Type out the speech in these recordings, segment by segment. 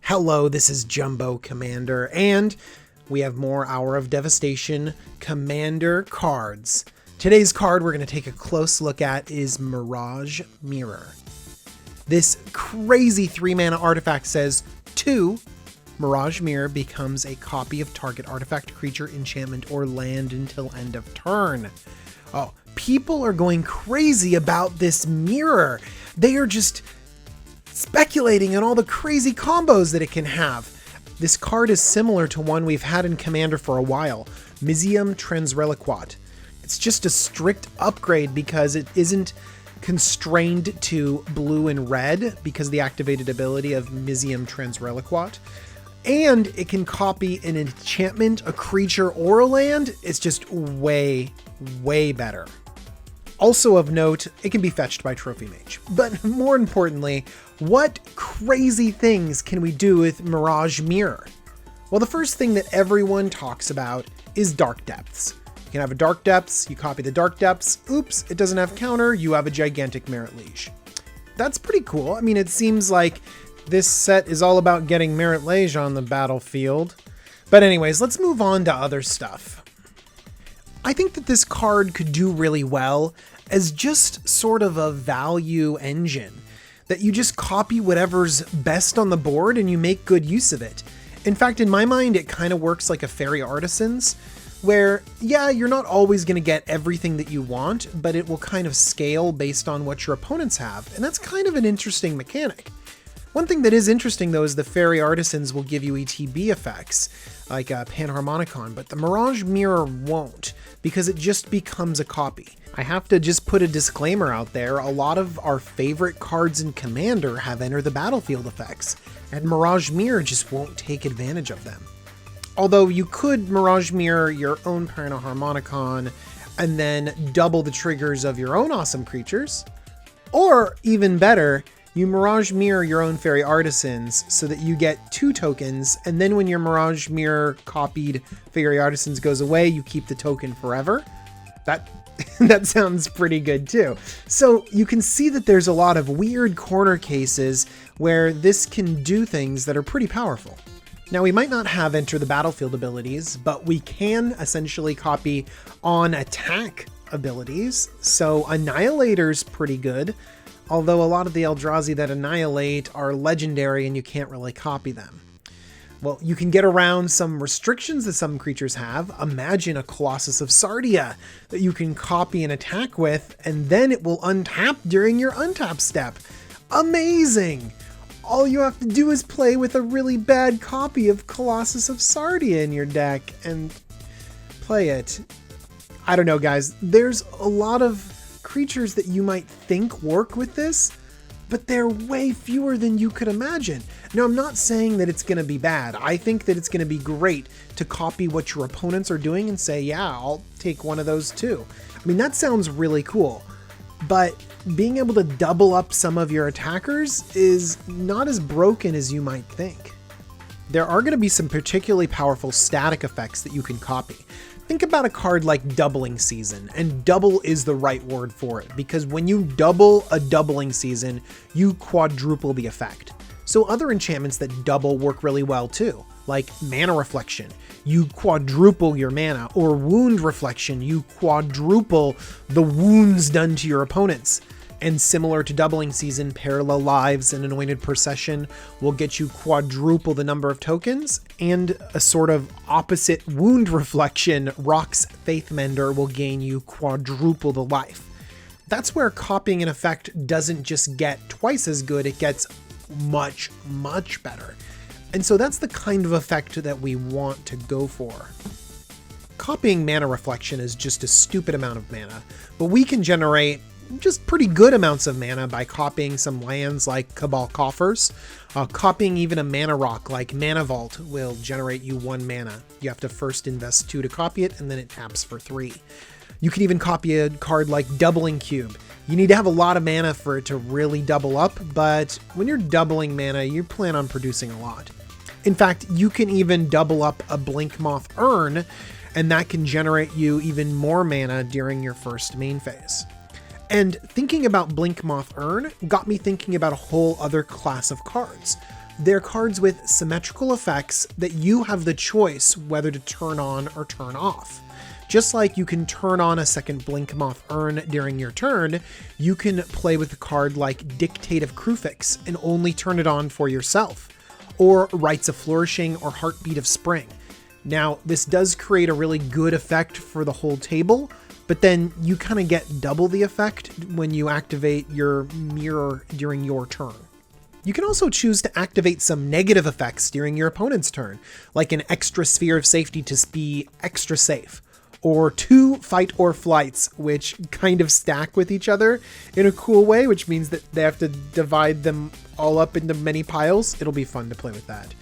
Hello, this is Jumbo Commander, and we have more Hour of Devastation Commander cards. Today's card we're going to take a close look at is Mirage Mirror. This crazy 3-mana artifact says 2. Mirage Mirror becomes a copy of target artifact, creature, enchantment, or land until end of turn. Oh, people are going crazy about this mirror. They are just speculating on all the crazy combos that it can have. This card is similar to one we've had in Commander for a while, Mizzium Transreliquat. It's just a strict upgrade because it isn't constrained to blue and red because of the activated ability of Mizzium Transreliquat. And it can copy an enchantment, a creature, or a land. It's just way, way better. Also of note, it can be fetched by Trophy Mage. But more importantly, what crazy things can we do with Mirage Mirror? Well, the first thing that everyone talks about is Dark Depths. You can have a Dark Depths, you copy the Dark Depths, oops, it doesn't have counter, you have a gigantic Merit Liege. That's pretty cool. I mean, it seems like this set is all about getting Merit Liege on the battlefield. But anyways, let's move on to other stuff. I think that this card could do really well as just sort of a value engine, that you just copy whatever's best on the board and you make good use of it. In fact, in my mind, it kind of works like a Fairy Artisans, where, yeah, you're not always going to get everything that you want, but it will kind of scale based on what your opponents have, and that's kind of an interesting mechanic. One thing that is interesting, though, is the Fairy Artisans will give you ETB effects, like Panharmonicon, but the Mirage Mirror won't, because it just becomes a copy. I have to just put a disclaimer out there, a lot of our favorite cards in Commander have Enter the Battlefield effects, and Mirage Mirror just won't take advantage of them. Although you could Mirage Mirror your own Panharmonicon, and then double the triggers of your own awesome creatures, or even better, you Mirage Mirror your own Fairy Artisans so that you get 2 tokens, and then when your Mirage Mirror copied Fairy Artisans goes away, you keep the token forever. That sounds pretty good too. So you can see that there's a lot of weird corner cases where this can do things that are pretty powerful. Now, we might not have Enter the Battlefield abilities, but we can essentially copy on attack abilities. So Annihilator's pretty good. Although a lot of the Eldrazi that annihilate are legendary and you can't really copy them. Well, you can get around some restrictions that some creatures have. Imagine a Colossus of Sardia that you can copy and attack with, and then it will untap during your untap step. Amazing! All you have to do is play with a really bad copy of Colossus of Sardia in your deck and play it. I don't know, guys. There's a lot of creatures that you might think work with this, but they're way fewer than you could imagine. Now, I'm not saying that it's going to be bad. I think that it's going to be great to copy what your opponents are doing and say, yeah, I'll take one of those too. I mean, that sounds really cool, but being able to double up some of your attackers is not as broken as you might think. There are going to be some particularly powerful static effects that you can copy. Think about a card like Doubling Season, and double is the right word for it, because when you double a Doubling Season, you quadruple the effect. So other enchantments that double work really well too, like Mana Reflection, you quadruple your mana, or Wound Reflection, you quadruple the wounds done to your opponents. And similar to Doubling Season, Parallel Lives and Anointed Procession will get you quadruple the number of tokens, and a sort of opposite Wound Reflection, Rock's Faithmender, will gain you quadruple the life. That's where copying an effect doesn't just get twice as good, it gets much, much better. And so that's the kind of effect that we want to go for. Copying Mana Reflection is just a stupid amount of mana, but we can generate just pretty good amounts of mana by copying some lands like Cabal Coffers. Copying even a mana rock like Mana Vault will generate you 1 mana. You have to first invest 2 to copy it, and then it taps for 3. You can even copy a card like Doubling Cube. You need to have a lot of mana for it to really double up, but when you're doubling mana, you plan on producing a lot. In fact, you can even double up a Blinkmoth Urn, and that can generate you even more mana during your first main phase. And thinking about Blinkmoth Urn got me thinking about a whole other class of cards. They're cards with symmetrical effects that you have the choice whether to turn on or turn off. Just like you can turn on a second Blinkmoth Urn during your turn, you can play with a card like Dictate of Kruphix and only turn it on for yourself, or Rites of Flourishing or Heartbeat of Spring. Now, this does create a really good effect for the whole table, but then you kind of get double the effect when you activate your mirror during your turn. You can also choose to activate some negative effects during your opponent's turn, like an extra Sphere of Safety to be extra safe, or 2 Fight or Flights, which kind of stack with each other in a cool way, which means that they have to divide them all up into many piles. It'll be fun to play with that.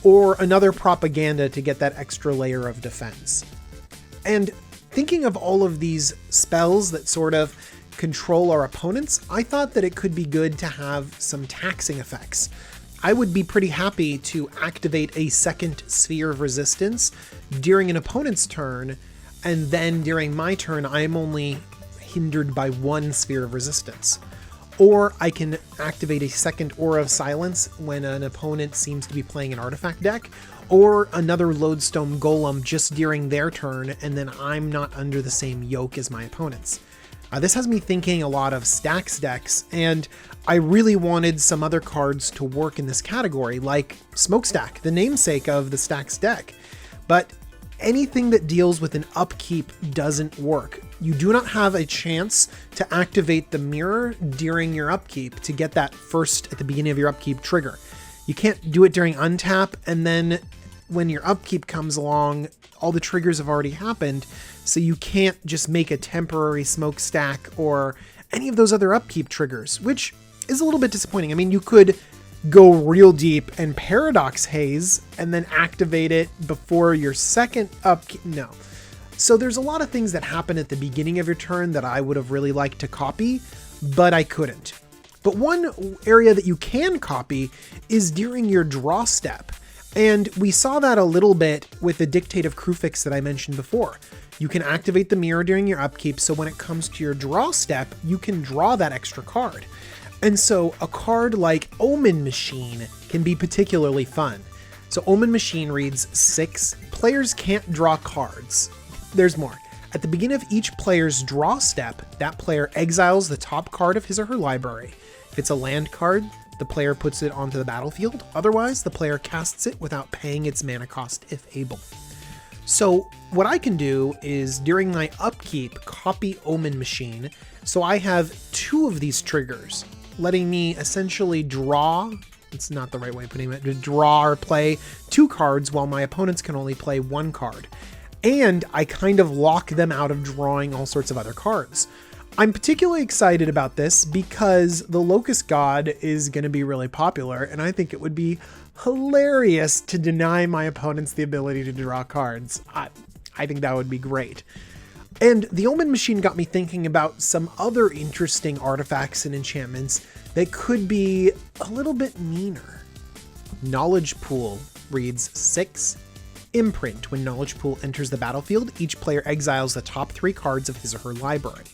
Or another Propaganda to get that extra layer of defense. And thinking of all of these spells that sort of control our opponents, I thought that it could be good to have some taxing effects. I would be pretty happy to activate a second Sphere of Resistance during an opponent's turn, and then during my turn, I'm only hindered by 1 Sphere of Resistance. Or I can activate a second Aura of Silence when an opponent seems to be playing an artifact deck, or another Lodestone Golem just during their turn, and then I'm not under the same yoke as my opponents. This has me thinking a lot of stacks decks, and I really wanted some other cards to work in this category, like Smokestack, the namesake of the stacks deck. But anything that deals with an upkeep doesn't work. You do not have a chance to activate the mirror during your upkeep to get that first at the beginning of your upkeep trigger. You can't do it during untap, and then when your upkeep comes along, all the triggers have already happened, so you can't just make a temporary smokestack or any of those other upkeep triggers, which is a little bit disappointing. I mean, you could go real deep and Paradox Haze and then activate it before your second upkeep. No. So there's a lot of things that happen at the beginning of your turn that I would have really liked to copy, but I couldn't. But one area that you can copy is during your draw step. And we saw that a little bit with the Dictate of Kruphix that I mentioned before. You can activate the mirror during your upkeep, so when it comes to your draw step, you can draw that extra card. And so a card like Omen Machine can be particularly fun. So Omen Machine reads 6, players can't draw cards. There's more. At the beginning of each player's draw step, that player exiles the top card of his or her library. If it's a land card, the player puts it onto the battlefield. Otherwise, the player casts it without paying its mana cost if able. So what I can do is during my upkeep, copy Omen Machine. So I have 2 of these triggers, letting me essentially draw, it's not the right way of putting it, to draw or play 2 cards while my opponents can only play 1 card. And I kind of lock them out of drawing all sorts of other cards. I'm particularly excited about this because the Locust God is going to be really popular, and I think it would be hilarious to deny my opponents the ability to draw cards. I think that would be great. And the Omen Machine got me thinking about some other interesting artifacts and enchantments that could be a little bit meaner. Knowledge Pool reads 6. Imprint. When Knowledge Pool enters the battlefield, each player exiles the top 3 cards of his or her library.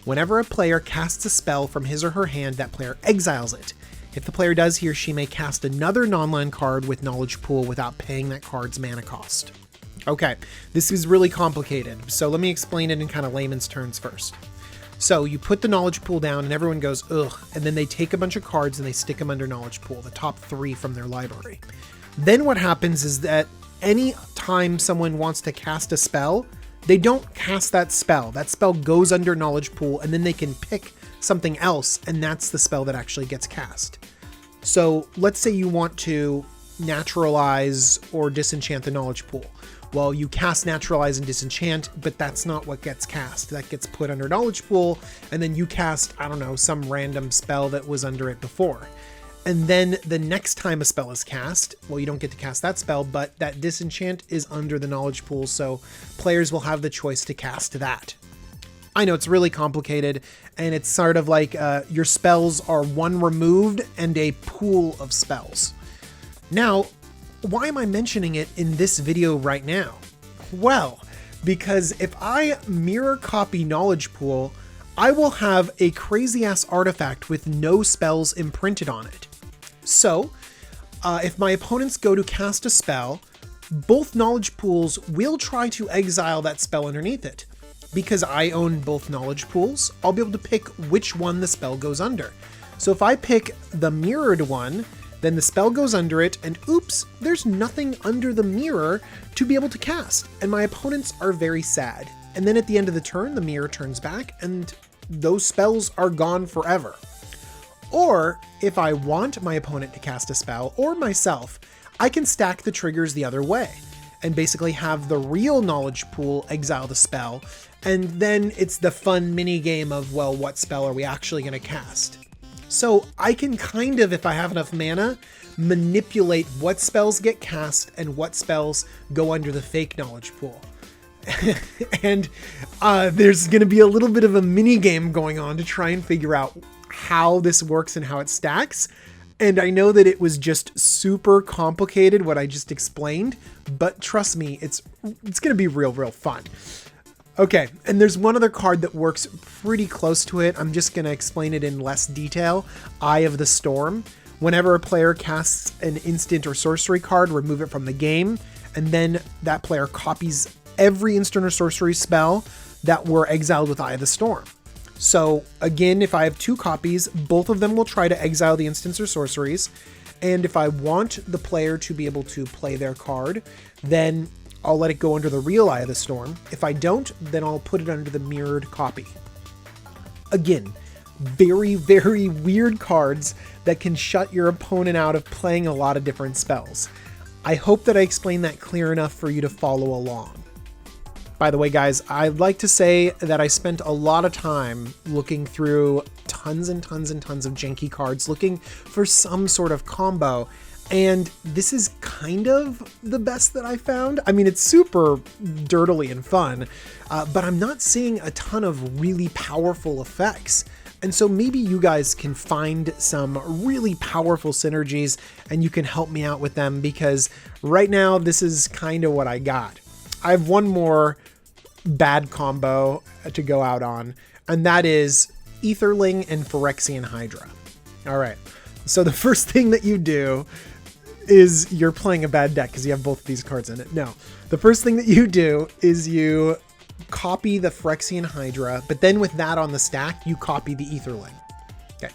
Whenever a player casts a spell from his or her hand, that player exiles it. If the player does, he or she may cast another non-land card with Knowledge Pool without paying that card's mana cost. Okay, this is really complicated, so let me explain it in kind of layman's terms first. So you put the Knowledge Pool down and everyone goes, ugh, and then they take a bunch of cards and they stick them under Knowledge Pool, the top 3 from their library. Then what happens is that any time someone wants to cast a spell, they don't cast that spell. That spell goes under Knowledge Pool, and then they can pick something else, and that's the spell that actually gets cast. So let's say you want to naturalize or disenchant the Knowledge Pool. Well, you cast Naturalize and Disenchant, but that's not what gets cast. That gets put under Knowledge Pool, and then you cast, I don't know, some random spell that was under it before. And then the next time a spell is cast, well, you don't get to cast that spell, but that Disenchant is under the Knowledge Pool, so players will have the choice to cast that. I know it's really complicated, and it's sort of like your spells are 1 removed and a pool of spells. Now, why am I mentioning it in this video right now? Well, because if I mirror copy Knowledge Pool, I will have a crazy ass artifact with no spells imprinted on it. So if my opponents go to cast a spell, both knowledge pools will try to exile that spell underneath it. Because I own both knowledge pools, I'll be able to pick which one the spell goes under. So if I pick the mirrored one, then the spell goes under it, and oops, there's nothing under the mirror to be able to cast, and my opponents are very sad. And then at the end of the turn, the mirror turns back, and those spells are gone forever. Or, if I want my opponent to cast a spell, or myself, I can stack the triggers the other way, and basically have the real knowledge pool exile the spell, and then it's the fun mini game of, well, what spell are we actually going to cast? So I can kind of, if I have enough mana, manipulate what spells get cast and what spells go under the fake knowledge pool. And there's going to be a little bit of a mini game going on to try and figure out how this works and how it stacks. And I know that it was just super complicated what I just explained, but trust me, it's going to be real fun. Okay, and there's one other card that works pretty close to it. I'm just going to explain it in less detail. Eye of the Storm. Whenever a player casts an instant or sorcery card, remove it from the game, and then that player copies every instant or sorcery spell that were exiled with Eye of the Storm. So again, if I have 2 copies, both of them will try to exile the instants or sorceries. And if I want the player to be able to play their card, then I'll let it go under the real Eye of the Storm. If I don't, then I'll put it under the mirrored copy. Again, very weird cards that can shut your opponent out of playing a lot of different spells. I hope that I explained that clear enough for you to follow along. By the way, guys, I'd like to say that I spent a lot of time looking through tons and tons of janky cards, looking for some sort of combo. And this is kind of the best that I found. I mean, it's super dirtily and fun, but I'm not seeing a ton of really powerful effects. And so maybe you guys can find some really powerful synergies and you can help me out with them, because right now this is kind of what I got. I have one more bad combo to go out on, and that is Ling and Phyrexian Hydra. All right, so the first thing that you do is you're playing a bad deck because you have both of these cards in it. No, the first thing that you do is you copy the Phyrexian Hydra, but then with that on the stack, you copy the Ling. Okay.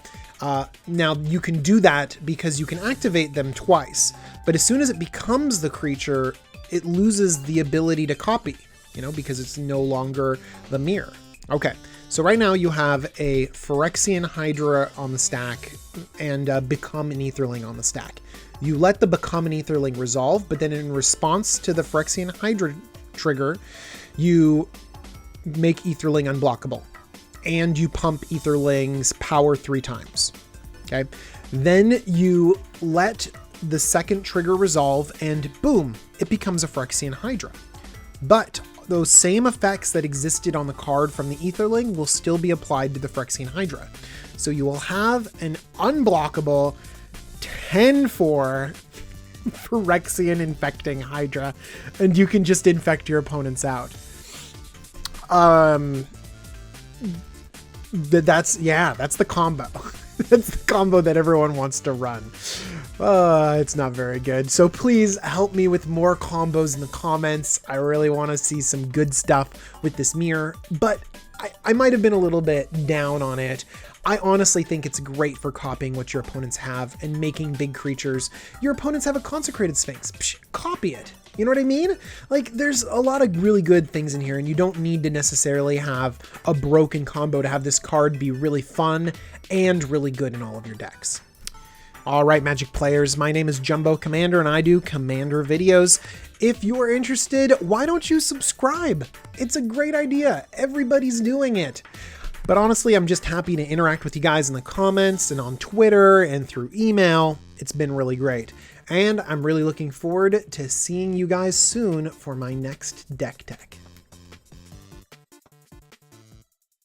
Now you can do that because you can activate them twice, but as soon as it becomes the creature, it loses the ability to copy, because it's no longer the mirror. Okay. So right now you have a Phyrexian Hydra on the stack and Become an Ling on the stack. You let the Become an Ling resolve, but then in response to the Phyrexian Hydra trigger, you make Ling unblockable, and you pump Ling's power 3 times. Okay. Then you let the second trigger resolve, and boom, it becomes a Phyrexian Hydra. But those same effects that existed on the card from the Ling will still be applied to the Phyrexian Hydra. So you will have an unblockable 10-4 Phyrexian infecting Hydra, and you can just infect your opponents out. That's the combo. That's the combo that everyone wants to run. It's not very good. So please help me with more combos in the comments. I really want to see some good stuff with this mirror, but I might have been a little bit down on it. I honestly think it's great for copying what your opponents have and making big creatures. Your opponents have a Consecrated Sphinx. Psh, copy it. You know what I mean? Like, there's a lot of really good things in here, and you don't need to necessarily have a broken combo to have this card be really fun and really good in all of your decks. All right, Magic players, my name is Jumbo Commander, and I do Commander videos. If you are interested, why don't you subscribe? It's a great idea. Everybody's doing it. But honestly, I'm just happy to interact with you guys in the comments and on Twitter and through email. It's been really great. And I'm really looking forward to seeing you guys soon for my next deck tech.